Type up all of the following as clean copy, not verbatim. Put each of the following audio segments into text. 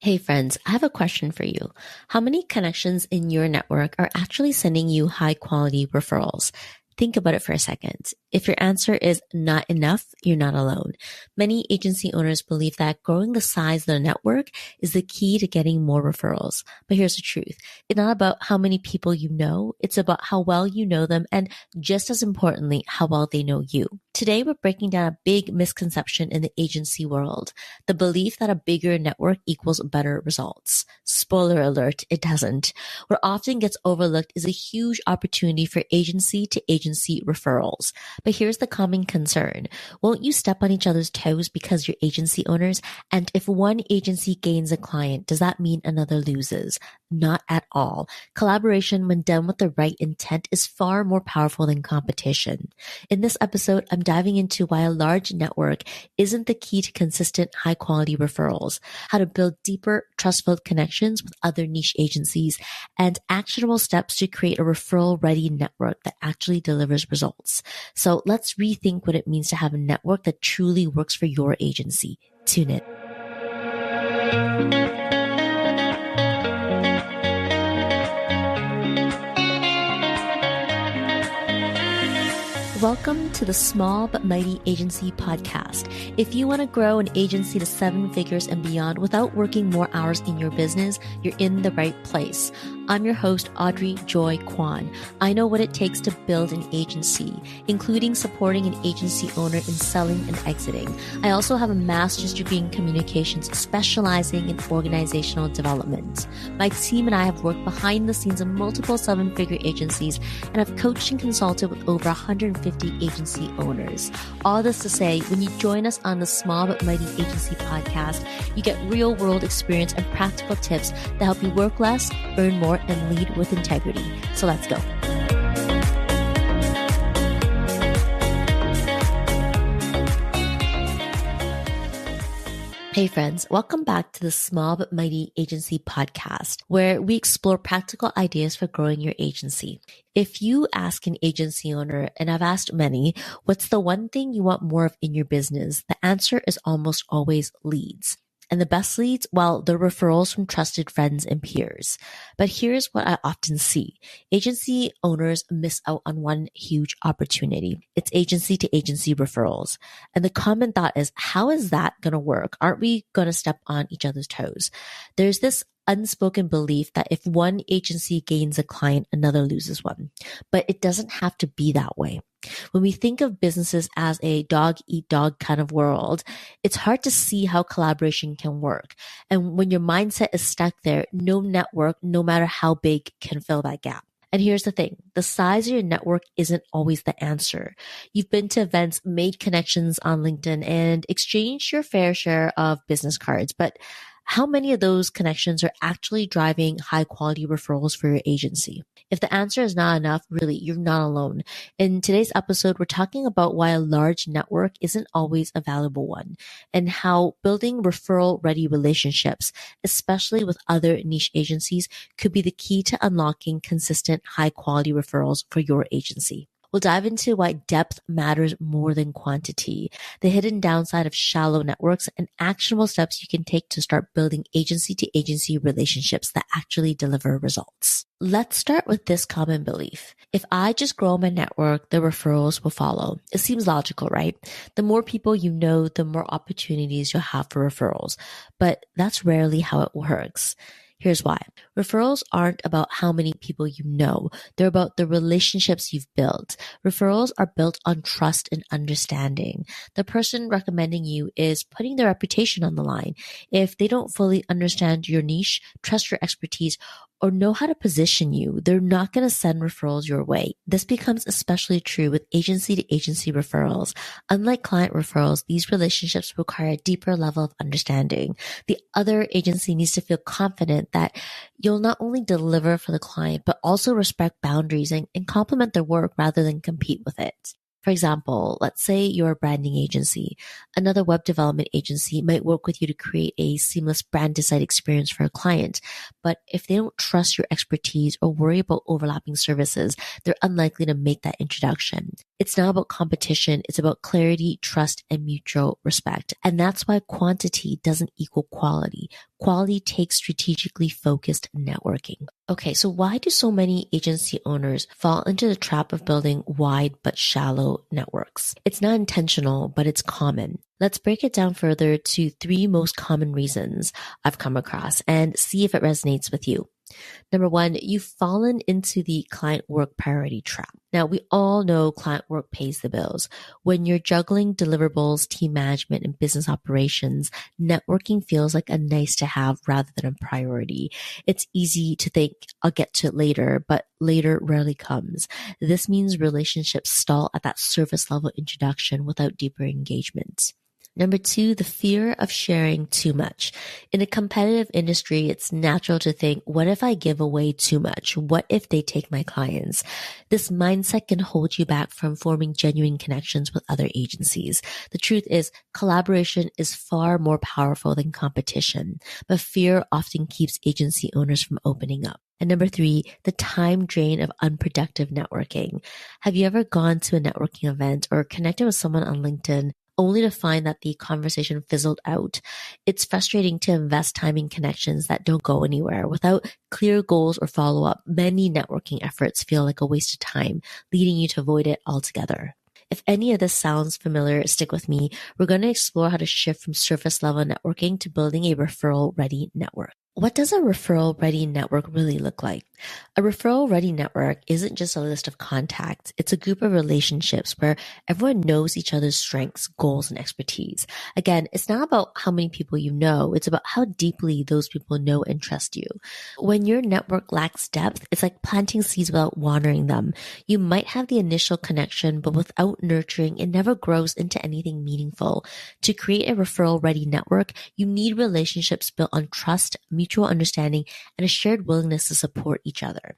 Hey friends, I have a question for you. How many connections in your network are actually sending you high quality referrals? Think about it for a second. If your answer is not enough, you're not alone. Many agency owners believe that growing the size of the network is the key to getting more referrals. But here's the truth. It's not about how many people you know. It's about how well you know them and, just as importantly, how well they know you. Today, we're breaking down a big misconception in the agency world: the belief that a bigger network equals better results. Spoiler alert, it doesn't. What often gets overlooked is a huge opportunity for agency to agency referrals. But here's the common concern. Won't you step on each other's toes because you're agency owners? And if one agency gains a client, does that mean another loses? Not at all. Collaboration, when done with the right intent, is far more powerful than competition. In this episode, I'm diving into why a large network isn't the key to consistent, high-quality referrals, how to build deeper, trust-filled connections with other niche agencies, and actionable steps to create a referral-ready network that actually delivers results. So let's rethink what it means to have a network that truly works for your agency. Tune in. Welcome to the Small But Mighty Agency Podcast. If you want to grow an agency to 7 figures and beyond without working more hours in your business, you're in the right place. I'm your host, Audrey Joy Kwan. I know what it takes to build an agency, including supporting an agency owner in selling and exiting. I also have a master's degree in communications, specializing in organizational development. My team and I have worked behind the scenes of multiple 7-figure agencies and have coached and consulted with over 150 agency owners. All this to say, when you join us on the Small But Mighty Agency Podcast, you get real-world experience and practical tips that help you work less, earn more, and lead with integrity. So let's go. Hey friends, welcome back to the Small But Mighty Agency Podcast, where we explore practical ideas for growing your agency. If you ask an agency owner, and I've asked many, what's the one thing you want more of in your business? The answer is almost always leads. And the best leads, well, they're referrals from trusted friends and peers. But here's what I often see. Agency owners miss out on one huge opportunity. It's agency to agency referrals. And the common thought is, how is that going to work? Aren't we going to step on each other's toes? There's this unspoken belief that if one agency gains a client, another loses one. But it doesn't have to be that way. When we think of businesses as a dog-eat-dog kind of world, it's hard to see how collaboration can work. And when your mindset is stuck there, no network, no matter how big, can fill that gap. And here's the thing, the size of your network isn't always the answer. You've been to events, made connections on LinkedIn, and exchanged your fair share of business cards, but how many of those connections are actually driving high quality referrals for your agency? If the answer is not enough, really, you're not alone. In today's episode, we're talking about why a large network isn't always a valuable one, and how building referral-ready relationships, especially with other niche agencies, could be the key to unlocking consistent high quality referrals for your agency. We'll dive into why depth matters more than quantity, the hidden downside of shallow networks, and actionable steps you can take to start building agency-to-agency relationships that actually deliver results. Let's start with this common belief. If I just grow my network, the referrals will follow. It seems logical, right? The more people you know, the more opportunities you'll have for referrals. But that's rarely how it works. Here's why. Referrals aren't about how many people you know. They're about the relationships you've built. Referrals are built on trust and understanding. The person recommending you is putting their reputation on the line. If they don't fully understand your niche, trust your expertise, or know how to position you, they're not going to send referrals your way. This becomes especially true with agency-to-agency referrals. Unlike client referrals, these relationships require a deeper level of understanding. The other agency needs to feel confident that you'll not only deliver for the client, but also respect boundaries and complement their work rather than compete with it. For example, let's say you're a branding agency. Another web development agency might work with you to create a seamless brand design experience for a client. But if they don't trust your expertise or worry about overlapping services, they're unlikely to make that introduction. It's not about competition. It's about clarity, trust, and mutual respect. And that's why quantity doesn't equal quality. Quality takes strategically focused networking. Okay, so why do so many agency owners fall into the trap of building wide but shallow networks? It's not intentional, but it's common. Let's break it down further to 3 most common reasons I've come across and see if it resonates with you. Number 1, you've fallen into the client work priority trap. Now, we all know client work pays the bills. When you're juggling deliverables, team management, and business operations, networking feels like a nice to have rather than a priority. It's easy to think, I'll get to it later, but later rarely comes. This means relationships stall at that surface level introduction without deeper engagement. Number 2, the fear of sharing too much. In a competitive industry, it's natural to think, what if I give away too much? What if they take my clients? This mindset can hold you back from forming genuine connections with other agencies. The truth is, collaboration is far more powerful than competition, but fear often keeps agency owners from opening up. And number 3, the time drain of unproductive networking. Have you ever gone to a networking event or connected with someone on LinkedIn only to find that the conversation fizzled out? It's frustrating to invest time in connections that don't go anywhere. Without clear goals or follow-up, many networking efforts feel like a waste of time, leading you to avoid it altogether. If any of this sounds familiar, stick with me. We're going to explore how to shift from surface level networking to building a referral-ready network. What does a referral-ready network really look like? A referral-ready network isn't just a list of contacts. It's a group of relationships where everyone knows each other's strengths, goals, and expertise. Again, it's not about how many people you know. It's about how deeply those people know and trust you. When your network lacks depth, it's like planting seeds without watering them. You might have the initial connection, but without nurturing, it never grows into anything meaningful. To create a referral-ready network, you need relationships built on trust, mutual understanding, and a shared willingness to support each other.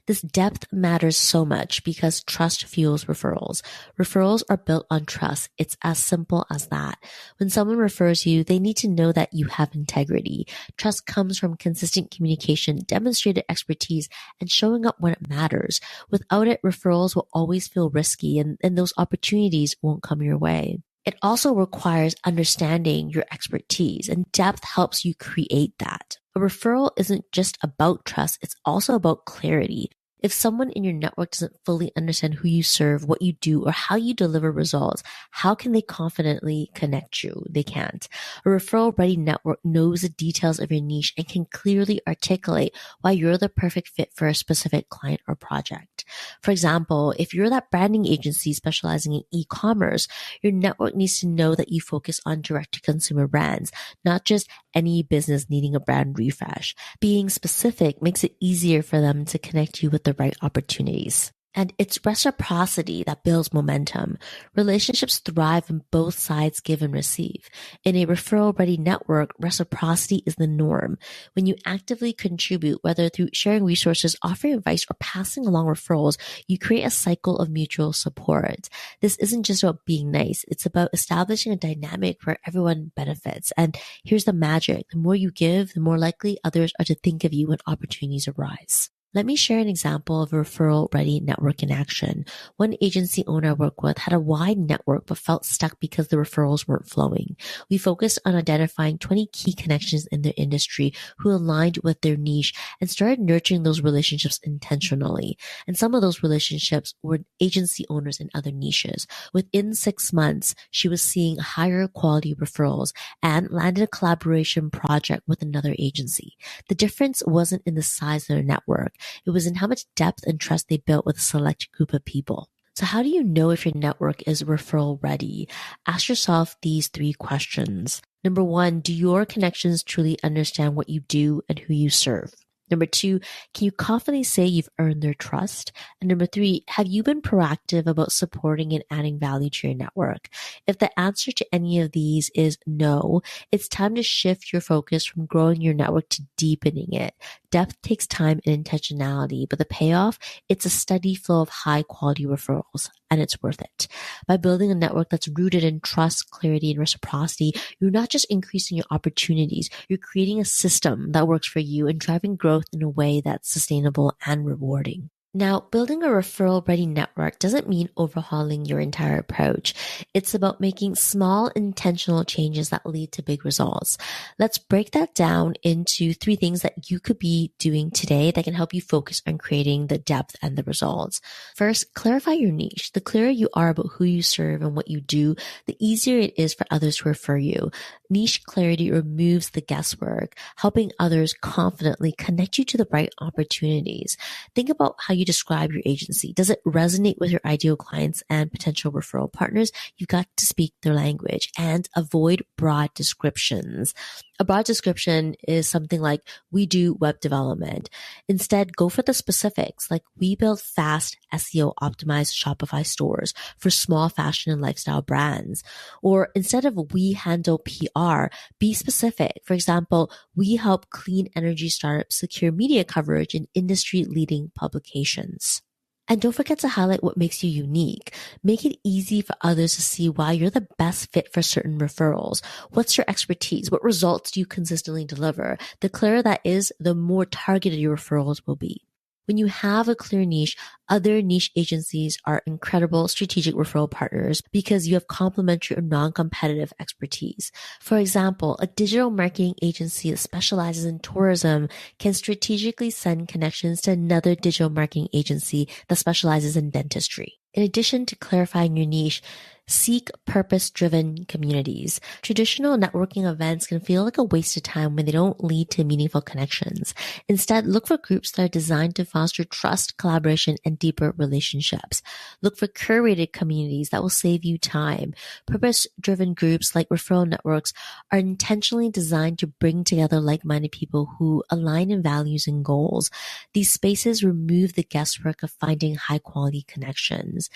This depth matters so much because trust fuels referrals. Referrals are built on trust. It's as simple as that. When someone refers you, they need to know that you have integrity. Trust comes from consistent communication, demonstrated expertise, and showing up when it matters. Without it, referrals will always feel risky and those opportunities won't come your way. It also requires understanding your expertise, and depth helps you create that. A referral isn't just about trust, it's also about clarity. If someone in your network doesn't fully understand who you serve, what you do, or how you deliver results, how can they confidently connect you? They can't. A referral-ready network knows the details of your niche and can clearly articulate why you're the perfect fit for a specific client or project. For example, if you're that branding agency specializing in e-commerce, your network needs to know that you focus on direct-to-consumer brands, not just any business needing a brand refresh. Being specific makes it easier for them to connect you with the right opportunities. And it's reciprocity that builds momentum. Relationships thrive when both sides give and receive. In a referral-ready network, reciprocity is the norm. When you actively contribute, whether through sharing resources, offering advice, or passing along referrals, you create a cycle of mutual support. This isn't just about being nice. It's about establishing a dynamic where everyone benefits. And here's the magic. The more you give, the more likely others are to think of you when opportunities arise. Let me share an example of a referral-ready network in action. One agency owner I worked with had a wide network but felt stuck because the referrals weren't flowing. We focused on identifying 20 key connections in their industry who aligned with their niche and started nurturing those relationships intentionally. And some of those relationships were agency owners in other niches. Within 6 months, she was seeing higher quality referrals and landed a collaboration project with another agency. The difference wasn't in the size of their network. It was in how much depth and trust they built with a select group of people. So how do you know if your network is referral ready? Ask yourself these 3 questions. Number 1, do your connections truly understand what you do and who you serve? Number 2, can you confidently say you've earned their trust? And number 3, have you been proactive about supporting and adding value to your network? If the answer to any of these is no, it's time to shift your focus from growing your network to deepening it. Depth takes time and intentionality, but the payoff, it's a steady flow of high quality referrals, and it's worth it. By building a network that's rooted in trust, clarity, and reciprocity, you're not just increasing your opportunities, you're creating a system that works for you and driving growth in a way that's sustainable and rewarding. Now, building a referral-ready network doesn't mean overhauling your entire approach. It's about making small, intentional changes that lead to big results. Let's break that down into 3 things that you could be doing today that can help you focus on creating the depth and the results. First, clarify your niche. The clearer you are about who you serve and what you do, the easier it is for others to refer you. Niche clarity removes the guesswork, helping others confidently connect you to the right opportunities. Think about how you describe your agency. Does it resonate with your ideal clients and potential referral partners? You've got to speak their language and avoid broad descriptions. A broad description is something like, we do web development. Instead, go for the specifics, like we build fast SEO optimized Shopify stores for small fashion and lifestyle brands. Or instead of we handle PR, be specific. For example, we help clean energy startups secure media coverage in industry leading publications. And don't forget to highlight what makes you unique. Make it easy for others to see why you're the best fit for certain referrals. What's your expertise? What results do you consistently deliver? The clearer that is, the more targeted your referrals will be. When you have a clear niche, other niche agencies are incredible strategic referral partners because you have complementary or non-competitive expertise. For example, a digital marketing agency that specializes in tourism can strategically send connections to another digital marketing agency that specializes in dentistry. In addition to clarifying your niche, seek purpose-driven communities. Traditional networking events can feel like a waste of time when they don't lead to meaningful connections. Instead, look for groups that are designed to foster trust, collaboration, and deeper relationships. Look for curated communities that will save you time. Purpose-driven groups like referral networks are intentionally designed to bring together like-minded people who align in values and goals. These spaces remove the guesswork of finding high-quality connections.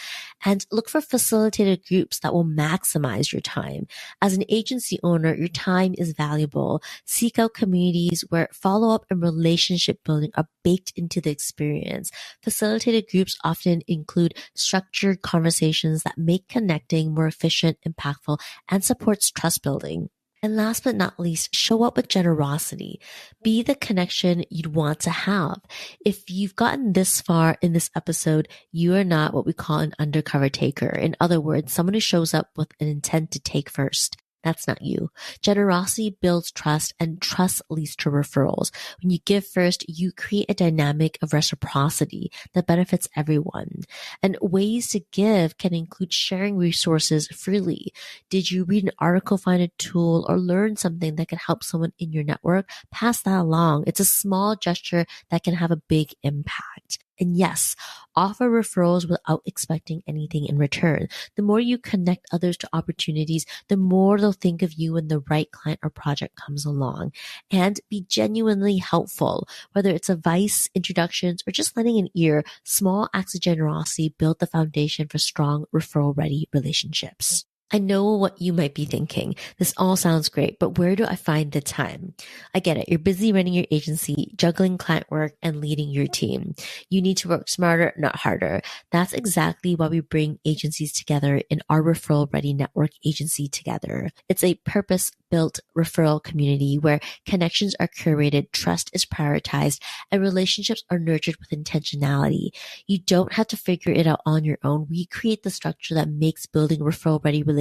And look for facilitated groups that will maximize your time. As an agency owner, your time is valuable. Seek out communities where follow-up and relationship building are baked into the experience. Facilitated groups often include structured conversations that make connecting more efficient, impactful, and supports trust building. And last but not least, show up with generosity. Be the connection you'd want to have. If you've gotten this far in this episode, you are not what we call an undercover taker. In other words, someone who shows up with an intent to take first. That's not you. Generosity builds trust, and trust leads to referrals. When you give first, you create a dynamic of reciprocity that benefits everyone. And ways to give can include sharing resources freely. Did you read an article, find a tool, or learn something that can help someone in your network? Pass that along. It's a small gesture that can have a big impact. And yes, offer referrals without expecting anything in return. The more you connect others to opportunities, the more they'll think of you when the right client or project comes along. And be genuinely helpful. Whether it's advice, introductions, or just lending an ear, small acts of generosity build the foundation for strong referral-ready relationships. I know what you might be thinking. This all sounds great, but where do I find the time? I get it. You're busy running your agency, juggling client work, and leading your team. You need to work smarter, not harder. That's exactly why we bring agencies together in our Referral Ready Network agency together. It's a purpose-built referral community where connections are curated, trust is prioritized, and relationships are nurtured with intentionality. You don't have to figure it out on your own. We create the structure that makes building referral-ready relationships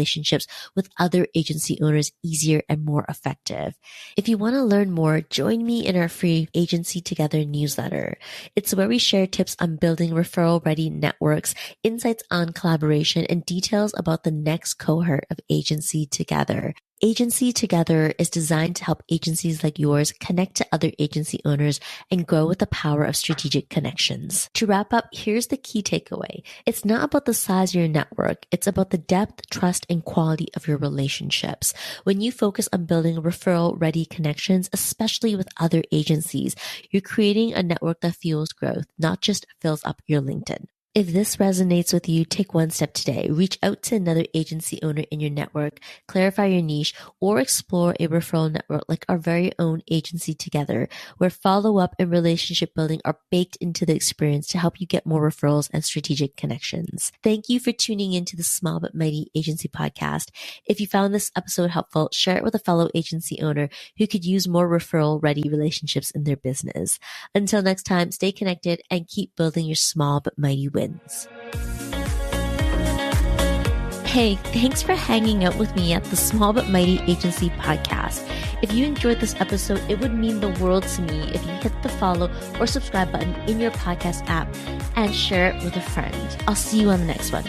with other agency owners easier and more effective. If you want to learn more, join me in our free Agency Together newsletter. It's where we share tips on building referral-ready networks, insights on collaboration, and details about the next cohort of Agency Together. Agency Together is designed to help agencies like yours connect to other agency owners and grow with the power of strategic connections. To wrap up, here's the key takeaway. It's not about the size of your network. It's about the depth, trust, and quality of your relationships. When you focus on building referral-ready connections, especially with other agencies, you're creating a network that fuels growth, not just fills up your LinkedIn. If this resonates with you, take one step today. Reach out to another agency owner in your network, clarify your niche, or explore a referral network like our very own Agency Together, where follow-up and relationship building are baked into the experience to help you get more referrals and strategic connections. Thank you for tuning into the Small But Mighty Agency Podcast. If you found this episode helpful, share it with a fellow agency owner who could use more referral-ready relationships in their business. Until next time, stay connected and keep building your small but mighty wins. Hey, thanks for hanging out with me at the Small But Mighty Agency Podcast. If you enjoyed this episode, it would mean the world to me if you hit the follow or subscribe button in your podcast app and share it with a friend. I'll see you on the next one.